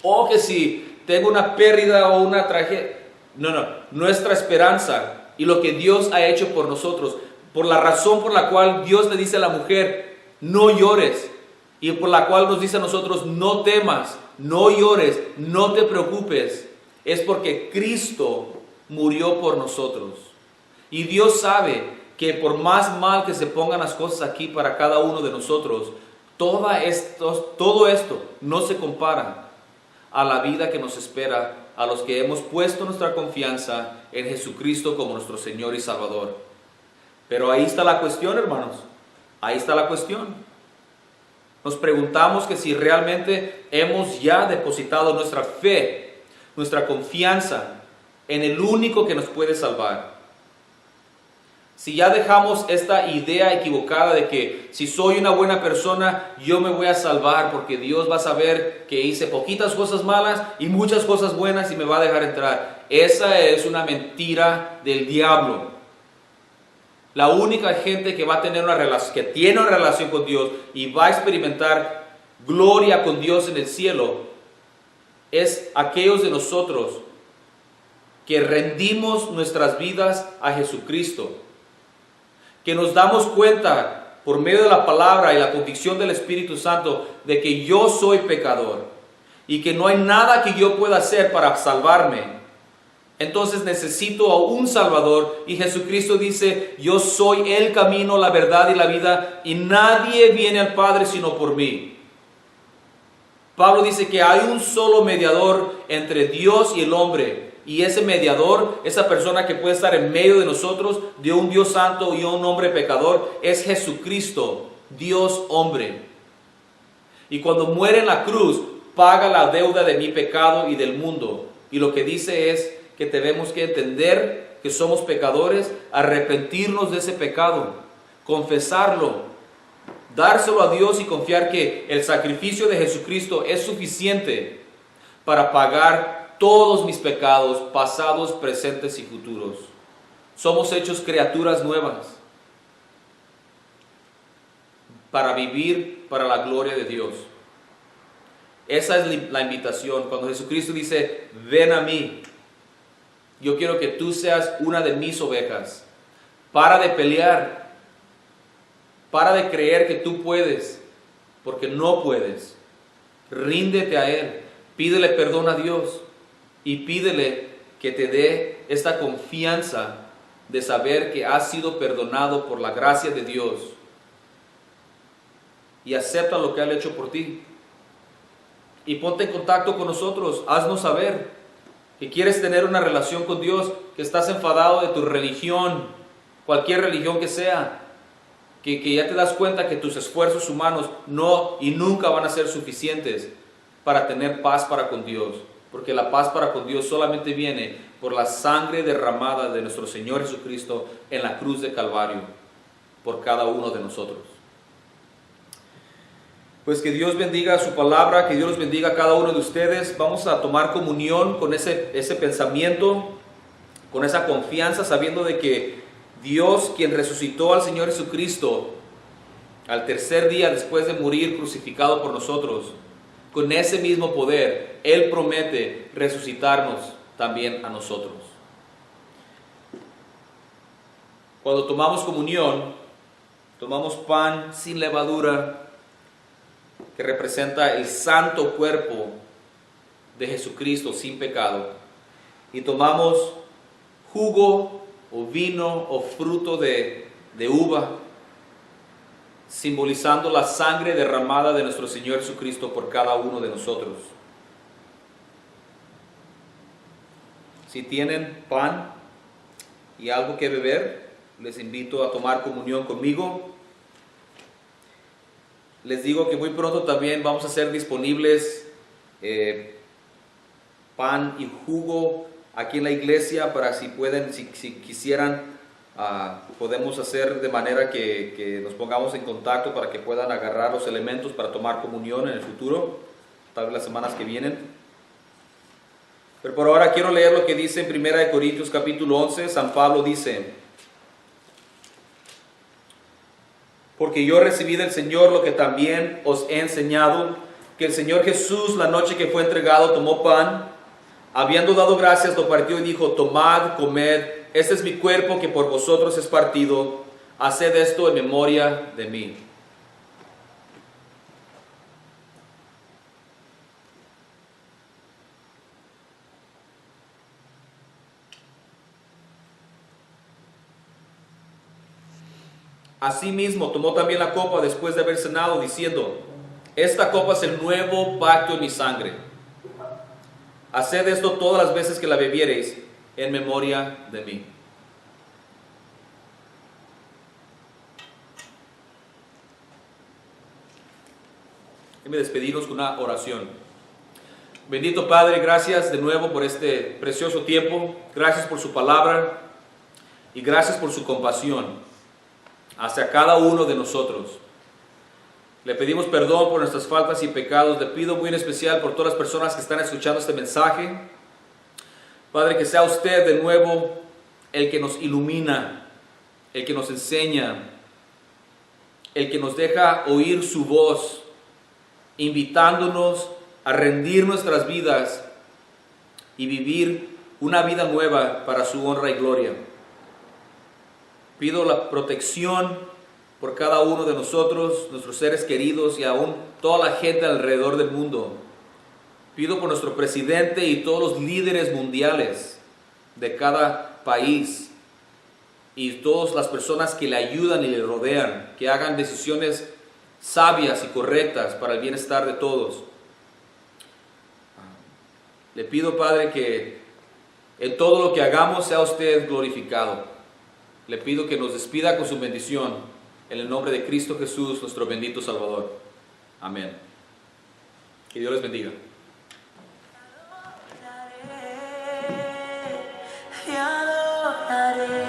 B: O que si tengo una pérdida o una tragedia. No. Nuestra esperanza y lo que Dios ha hecho por nosotros, por la razón por la cual Dios le dice a la mujer, no llores. Y por la cual nos dice a nosotros, no temas, no llores, no te preocupes. Es porque Cristo murió por nosotros. Y Dios sabe que por más mal que se pongan las cosas aquí para cada uno de nosotros, todo esto no se compara a la vida que nos espera a los que hemos puesto nuestra confianza en Jesucristo como nuestro Señor y Salvador. Pero ahí está la cuestión, hermanos. Ahí está la cuestión. Nos preguntamos que si realmente hemos ya depositado nuestra fe, nuestra confianza en el único que nos puede salvar. Si ya dejamos esta idea equivocada de que si soy una buena persona, yo me voy a salvar porque Dios va a saber que hice poquitas cosas malas y muchas cosas buenas y me va a dejar entrar. Esa es una mentira del diablo. La única gente que va a tener que tiene una relación con Dios y va a experimentar gloria con Dios en el cielo es aquellos de nosotros que rendimos nuestras vidas a Jesucristo, que nos damos cuenta por medio de la palabra y la convicción del Espíritu Santo de que yo soy pecador y que no hay nada que yo pueda hacer para salvarme. Entonces necesito a un Salvador y Jesucristo dice, yo soy el camino, la verdad y la vida y nadie viene al Padre sino por mí. Pablo dice que hay un solo mediador entre Dios y el hombre y ese mediador, esa persona que puede estar en medio de nosotros, de un Dios santo y un hombre pecador, es Jesucristo, Dios hombre. Y cuando muere en la cruz, paga la deuda de mi pecado y del mundo. Y lo que dice es que tenemos que entender que somos pecadores, arrepentirnos de ese pecado, confesarlo, dárselo a Dios y confiar que el sacrificio de Jesucristo es suficiente para pagar todos mis pecados, pasados, presentes y futuros. Somos hechos criaturas nuevas para vivir para la gloria de Dios. Esa es la invitación. Cuando Jesucristo dice, ven a mí, yo quiero que tú seas una de mis ovejas. Para de pelear, para de creer que tú puedes, porque no puedes. Ríndete a Él, pídele perdón a Dios y pídele que te dé esta confianza de saber que has sido perdonado por la gracia de Dios. Y acepta lo que Él ha hecho por ti. Y ponte en contacto con nosotros, haznos saber que quieres tener una relación con Dios, que estás enfadado de tu religión, cualquier religión que sea, que ya te das cuenta que tus esfuerzos humanos no y nunca van a ser suficientes para tener paz para con Dios, porque la paz para con Dios solamente viene por la sangre derramada de nuestro Señor Jesucristo en la cruz de Calvario, por cada uno de nosotros. Pues que Dios bendiga su palabra, que Dios los bendiga a cada uno de ustedes. Vamos a tomar comunión con ese pensamiento, con esa confianza, sabiendo de que Dios, quien resucitó al Señor Jesucristo al tercer día después de morir crucificado por nosotros, con ese mismo poder, Él promete resucitarnos también a nosotros. Cuando tomamos comunión, tomamos pan sin levadura, que representa el santo cuerpo de Jesucristo sin pecado, y tomamos jugo o vino o fruto de uva, simbolizando la sangre derramada de nuestro Señor Jesucristo por cada uno de nosotros. Si tienen pan y algo que beber, les invito a tomar comunión conmigo. Les digo que muy pronto también vamos a hacer disponibles pan y jugo aquí en la iglesia para si pueden, si quisieran, podemos hacer de manera que nos pongamos en contacto para que puedan agarrar los elementos para tomar comunión en el futuro, tal vez las semanas que vienen. Pero por ahora quiero leer lo que dice en 1 Corintios capítulo 11. San Pablo dice: porque yo recibí del Señor lo que también os he enseñado, que el Señor Jesús, la noche que fue entregado, tomó pan, habiendo dado gracias, lo partió y dijo: tomad, comed, este es mi cuerpo que por vosotros es partido, haced esto en memoria de mí. Asimismo tomó también la copa después de haber cenado, diciendo: esta copa es el nuevo pacto en mi sangre. Haced esto todas las veces que la bebiereis en memoria de mí. Déjenme despedirnos con una oración. Bendito Padre, gracias de nuevo por este precioso tiempo. Gracias por su palabra y gracias por su compasión hacia cada uno de nosotros. Le pedimos perdón por nuestras faltas y pecados. Le pido muy en especial por todas las personas que están escuchando este mensaje. Padre, que sea usted de nuevo el que nos ilumina, el que nos enseña, el que nos deja oír su voz, invitándonos a rendir nuestras vidas y vivir una vida nueva para su honra y gloria. Pido la protección por cada uno de nosotros, nuestros seres queridos y aún toda la gente alrededor del mundo. Pido por nuestro presidente y todos los líderes mundiales de cada país y todas las personas que le ayudan y le rodean, que hagan decisiones sabias y correctas para el bienestar de todos. Le pido, Padre, que en todo lo que hagamos sea usted glorificado. Le pido que nos despida con su bendición, en el nombre de Cristo Jesús, nuestro bendito Salvador. Amén. Que Dios les bendiga.
C: Te adoraré.